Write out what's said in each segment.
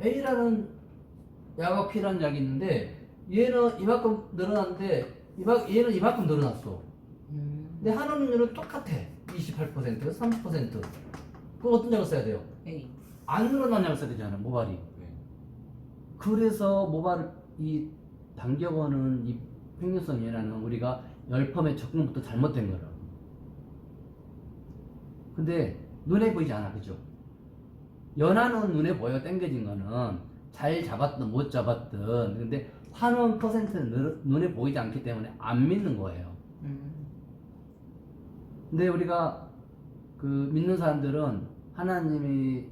A라는 약하고 P라는 약이 있는데 얘는 이만큼 늘어났는데 얘는 이만큼 늘어났어. 근데 한원율은 똑같아. 28%, 30%. 그럼 어떤 약을 써야 돼요? A. 안 늘어난 약을 써야 되잖아, 모발이. 네. 그래서 모발 이 당겨보는 이 평균성이라는 우리가 열펌의 접근부터 잘못된 거라. 근데 눈에 보이지 않아, 그죠? 연한은 눈에 보여, 당겨진 거는 잘 잡았든 못 잡았든. 근데 환원 퍼센트는 눈에 보이지 않기 때문에 안 믿는 거예요. 근데 우리가 그 믿는 사람들은 하나님이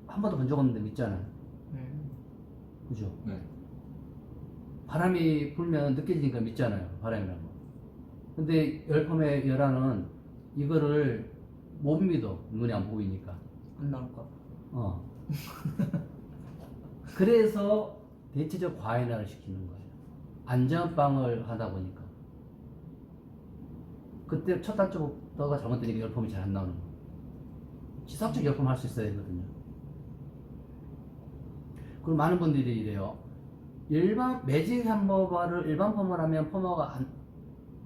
한 번도 본 적 없는데 믿잖아요. 그죠? 네. 바람이 불면 느껴지니까 믿잖아요. 바람이라는 거. 근데 열펌의 열화는 이거를 못 믿어. 눈이 안 보이니까. 안 나올까? 그래서 대체적 과인화를 시키는 거예요. 안전빵을 하다 보니까. 그때 첫 단추부터가 잘못되니까 열펌이 잘 안 나오는 거예요. 지속적 열펌 할 수 있어야 되거든요. 그리고 많은 분들이 이래요. 일반 매직 햄버거를 일반 펌을 하면 펌머가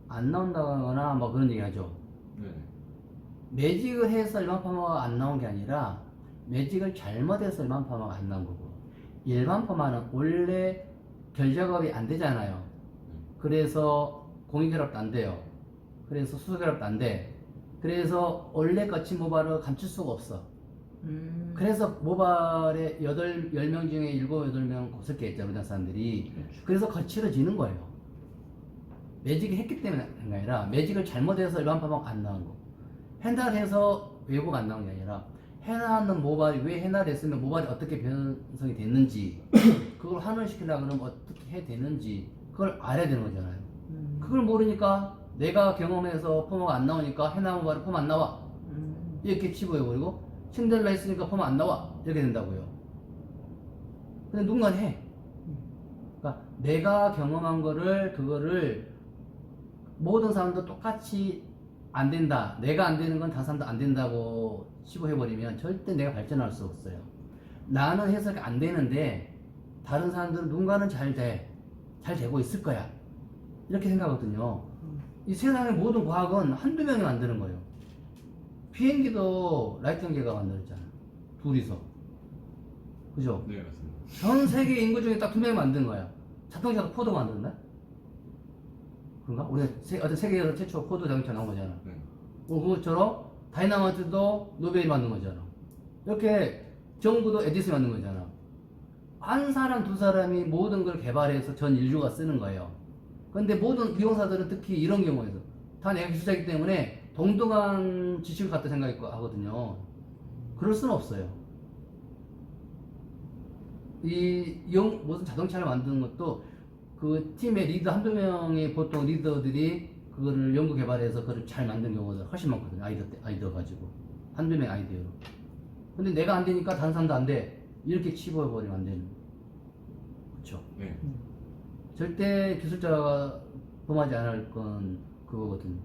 안 나온다거나 뭐 그런 얘기 하죠. 네. 매직을 해서 일반 펌머가 안 나온 게 아니라 매직을 잘못해서 일반 펌머가 안 나온 거고, 일반 펌머는 원래 결 작업이 안 되잖아요. 그래서 공익결합도 안 돼요. 그래서 수소결합도 안 돼. 그래서 원래 거친 모발을 감출 수가 없어. 그래서 모발에 10명 중에 7, 8명 곱슬게 있잖아요, 우리나라 사람들이. 그래서 거칠어지는 거예요. 매직을 했기 때문에 한 게 아니라 매직을 잘못해서 일반 펌머가 안 나온 거. 해날해서 외부가 안 나온 게 아니라 해나는 모발이 왜 해날했으면 모발이 어떻게 변성이 됐는지 그걸 환원시키려고 그러면 어떻게 해야 되는지 그걸 알아야 되는 거잖아요. 그걸 모르니까 내가 경험해서 펌머가 안 나오니까 해나 모발이 펌 안 나와 이렇게 치부해버리고, 신데렐라 했으니까 펌 안 나와 이렇게 된다고요. 근데 누군가는 해. 그러니까 내가 경험한 거를 그거를 모든 사람도 똑같이 안 된다, 내가 안 되는 건 다른 사람도 안 된다고 치부해버리면 절대 내가 발전할 수 없어요. 나는 해석이 안 되는데 다른 사람들은 누군가는 잘 되고 있을 거야 이렇게 생각하거든요. 이 세상의 모든 과학은 한두 명이 만드는 거예요. 비행기도 라이트 형제가 만들었잖아, 둘이서. 그죠? 네, 맞습니다. 전 세계 인구 중에 딱 2명이 만든 거야. 자동차도 포도가 만들었나? 그런가? 우리 어떤 세계에서 최초 포도 자동차 나온 거잖아. 네. 그것처럼 다이나마이트도 노벨이 만든 거잖아. 이렇게 정부도 에디슨이 만든 거잖아. 한 사람 두 사람이 모든 걸 개발해서 전 인류가 쓰는 거예요. 그런데 모든 미용사들은 특히 이런 경우에서 다 내가 기술자이기 때문에 동등한 지식을 갖다 생각하거든요. 그럴 수는 없어요. 무슨 자동차를 만드는 것도 그 팀의 리더 한두 명의 보통 리더들이 그거를 연구 개발해서 그걸 잘 만든 경우가 훨씬 많거든요. 아이디어 가지고. 한두 명의 아이디어로. 근데 내가 안 되니까 다른 사람도 안 돼. 이렇게 치부해버리면 안 되는. 그쵸? 네. 절대 기술자가 범하지 않을 건 그거거든요.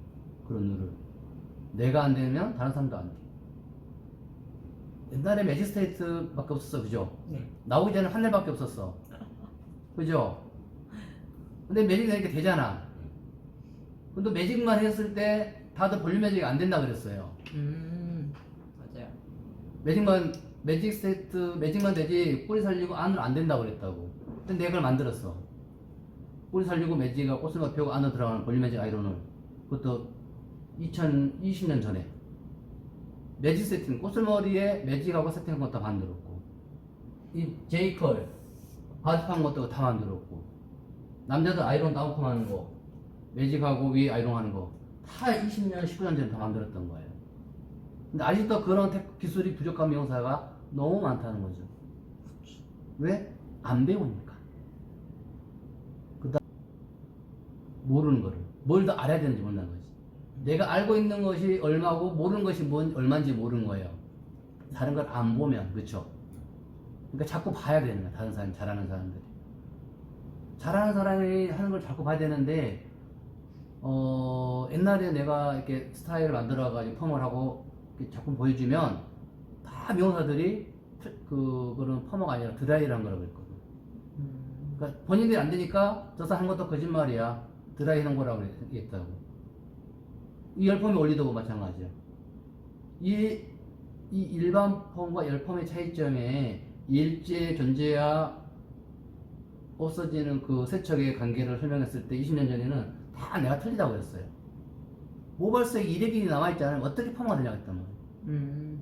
그런 룰을. 내가 안 되면 다른 사람도 안 돼. 옛날에 매지스트레이트 밖에 없었어, 그죠? 네. 나오기 전에 판넬밖에 없었어. 그죠? 근데 매직이 되니까 되잖아. 근데 매직만 했을 때 다들 볼륨 매직이 안 된다 그랬어요. 맞아요. 매직만 되지 뿌리 살리고 안으로 안 된다고 그랬다고. 근데 내가 그걸 만들었어. 뿌리 살리고 매직과 꽃을 펴고 안으로 들어가는 볼륨 매직 아이론을. 그것도 2020년 전에. 매직 세팅, 꽃을머리에 매직하고 세팅한 것도 다 만들었고, 이 제이컬 바디판 것도 다 만들었고, 남자들 아이론 다운펌 하는 거, 매직하고 위에 아이론 하는 거 다 20년, 19년 전에 다 만들었던 거예요. 근데 아직도 그런 기술이 부족한 미용사가 너무 많다는 거죠. 왜? 안 배우니까. 모르는 거를. 뭘 더 알아야 되는지 모르는 거지. 내가 알고 있는 것이 얼마고 모르는 것이 얼마인지 모르는 거예요. 다른 걸 안 보면. 그쵸? 그러니까 자꾸 봐야 되는 거야. 다른 사람, 잘하는 사람들이. 잘하는 사람이 하는 걸 자꾸 봐야 되는데, 옛날에 내가 이렇게 스타일을 만들어가지고 펌을 하고 이렇게 작품 보여주면 다 미용사들이 그거는 펌어가 아니라 드라이라는 거라고 했거든. 음. 그러니까 본인들이 안 되니까 저 사람 한 것도 거짓말이야. 드라이 한 거라고 했다고. 이 열펌이 올리도고 마찬가지야. 이 일반 펌과 열펌의 차이점에 일제 존재와 없어지는 그 세척의 관계를 설명했을 때 20년 전에는 다 내가 틀리다고 했어요. 모발색이 이래끼리 남아있지 않으면 어떻게 펌어가 되냐고 했단 말이야. 음.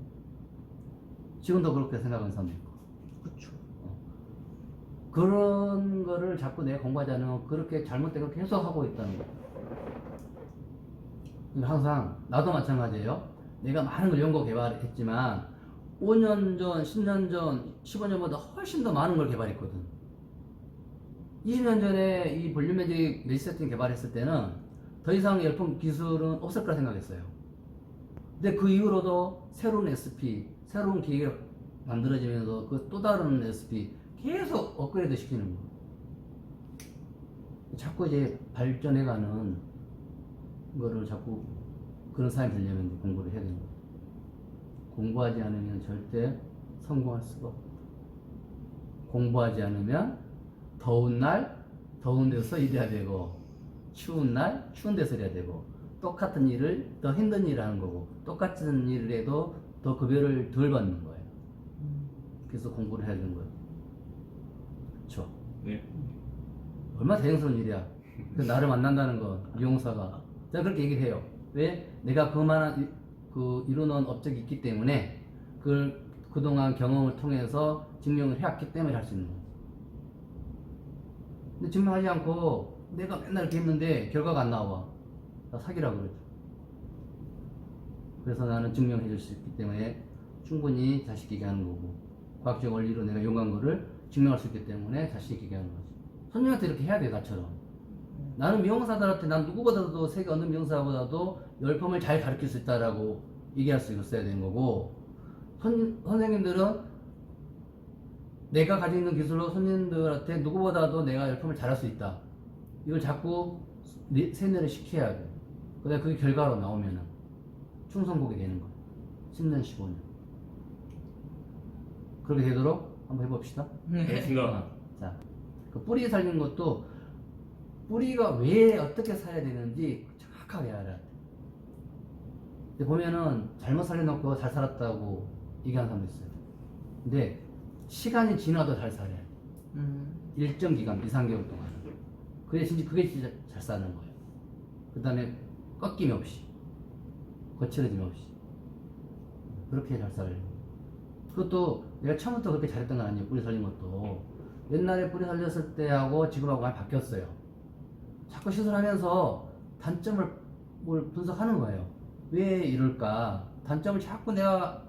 지금도 그렇게 생각하는 사람도 있고. 그쵸. 그런 거를 자꾸 내가 공부하지 않으면 그렇게 잘못된 걸 계속 하고 있다는 거야. 그러니까 항상 나도 마찬가지예요. 내가 많은 걸 연구 개발했지만 5년 전, 10년 전, 15년보다 훨씬 더 많은 걸 개발했거든. 20년 전에 이 볼륨 매직 매직 세팅 개발했을 때는 더 이상 열펌 기술은 없을 거라 생각했어요. 근데 그 이후로도 새로운 SP, 새로운 기계가 만들어지면서 그 또 다른 SP 계속 업그레이드 시키는 거예요. 자꾸 이제 발전해가는 거를 자꾸 그런 사람이 되려면 이제 공부를 해야 되는 거예요. 공부하지 않으면 절대 성공할 수가 없다. 공부하지 않으면 더운 날 더운 데서 일해야 되고 추운 날 추운 데서 일해야 되고 똑같은 일을 더 힘든 일을 하는 거고 똑같은 일을 해도 더 급여를 덜 받는 거예요. 그래서 공부를 해야 되는 거예요. 그렇죠? 네. 얼마나 다행스러운 일이야. 그래서 나를 만난다는 거 미용사가 제가 그렇게 얘기를 해요. 왜? 내가 그만한 그 이루는 업적이 있기 때문에 그동안 경험을 통해서 증명을 해왔기 때문에 할 수 있는 거예요. 근데 증명하지 않고 내가 맨날 이렇게 했는데 결과가 안 나와. 나 사기라고 그러죠. 그래서 나는 증명해 줄 수 있기 때문에 충분히 자신 있게 하는 거고 과학적 원리로 내가 연구한 거를 증명할 수 있기 때문에 자신 있게 하는 거지. 손님한테 이렇게 해야 돼, 나처럼. 나는 미용사들한테 난 누구보다도 세계 어느 미용사보다도 열펌을 잘 가르칠 수 있다라고 얘기할 수 있어야 되는 거고 선생님들은 내가 가지고 있는 기술로 손님들한테 누구보다도 내가 열펌을 잘할 수 있다. 이걸 자꾸 세뇌를 시켜야 돼. 그다음에 그게 결과로 나오면은 충성국이 되는 거야. 10년, 15년. 그렇게 되도록 한번 해봅시다. 알겠습니다. 자, 그 뿌리 살리는 것도 뿌리가 왜 어떻게 살아야 되는지 정확하게 알아야 돼. 근데 보면은 잘못 살려놓고 잘 살았다고 얘기하는 사람도 있어요. 근데 시간이 지나도 잘 살아야 돼. 일정 기간, 2, 3개월 동안. 그게 진짜 잘 사는 거예요. 그 다음에 꺾임 없이, 거칠어짐 없이. 그렇게 잘 살아요. 그것도 내가 처음부터 그렇게 잘했던 건 아니에요. 뿌리 살린 것도. 옛날에 뿌리 살렸을 때하고 지금하고 많이 바뀌었어요. 자꾸 시술하면서 단점을 뭘 분석하는 거예요. 왜 이럴까? 단점을 자꾸 내가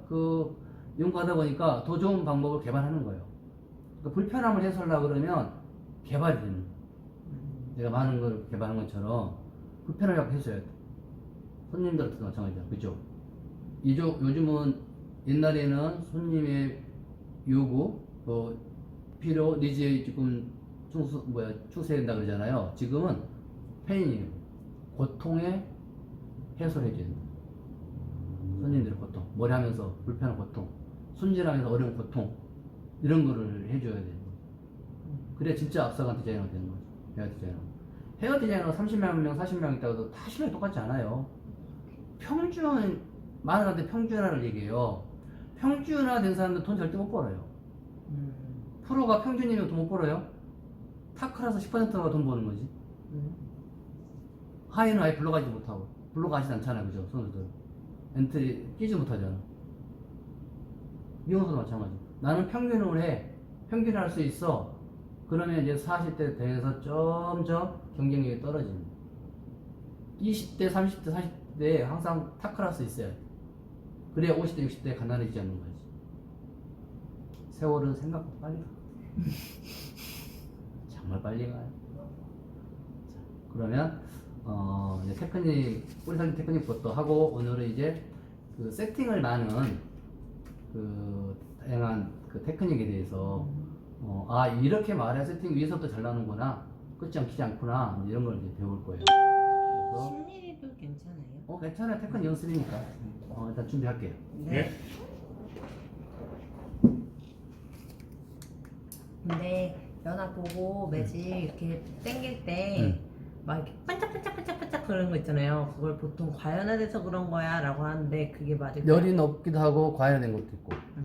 연구하다 보니까 더 좋은 방법을 개발하는 거예요. 그러니까 불편함을 해소하려고 그러면 개발이 되는 거예요. 내가 많은 걸 개발한 것처럼 불편을 자꾸 해소해야 돼. 손님들한테도 마찬가지야. 그죠? 요즘은 옛날에는 손님의 요구, 필요, 니즈에 조금 충실해야 된다 그러잖아요. 지금은 페인이에요. 고통에 해소를 해줘야 된다. 손님들의 고통, 머리 하면서 불편한 고통, 손질하면서 어려운 고통, 이런 거를 해줘야 되는 거예요. 그래야 진짜 앞서간 디자이너가 되는 거죠. 헤어 디자이너. 헤어 디자이너 30만 명, 40명 있다고 해도 다 실력이 똑같지 않아요. 평균, 많은 사람들이 평균화를 얘기해요. 평균화 된 사람들 돈 절대 못 벌어요. 프로가 평균이면 돈 못 벌어요? 타크라서 10%가 돈 버는 거지. 하이는 아예 불러가지 못하고. 불러가지도 않잖아요. 그죠? 선수들. 엔트리 끼지 못하잖아. 미용사도 마찬가지. 나는 평균을 해. 평균을 할 수 있어. 그러면 이제 40대 돼서 점점 경쟁력이 떨어지는 거야. 20대, 30대, 40대에 항상 타크라스 있어야 돼. 그래야 50대, 60대에 가난해지지 않는 거지. 세월은 생각보다 빨리 가. 정말 빨리 가요. 자, 그러면 이제 테크닉, 뿌리 살림 테크닉부터 하고 오늘은 이제 그 세팅을 많은 다양한 테크닉에 대해서 이렇게 말해 세팅 위에서부터 잘 나오는구나, 끝이 엉키지 않구나, 이런 걸 이제 배울 거예요. 그래서 10mm도 괜찮아요? 괜찮아요. 테크닉 연습이니까 일단 준비할게요. 네. 근데 연합 보고 매직 이렇게 당길 때 막 이렇게 반짝반짝반짝반짝 그런 거 있잖아요. 그걸 보통 과연화돼서 그런 거야 라고 하는데 그게 맞을까요? 열이 높기도 하고 과열된 것도 있고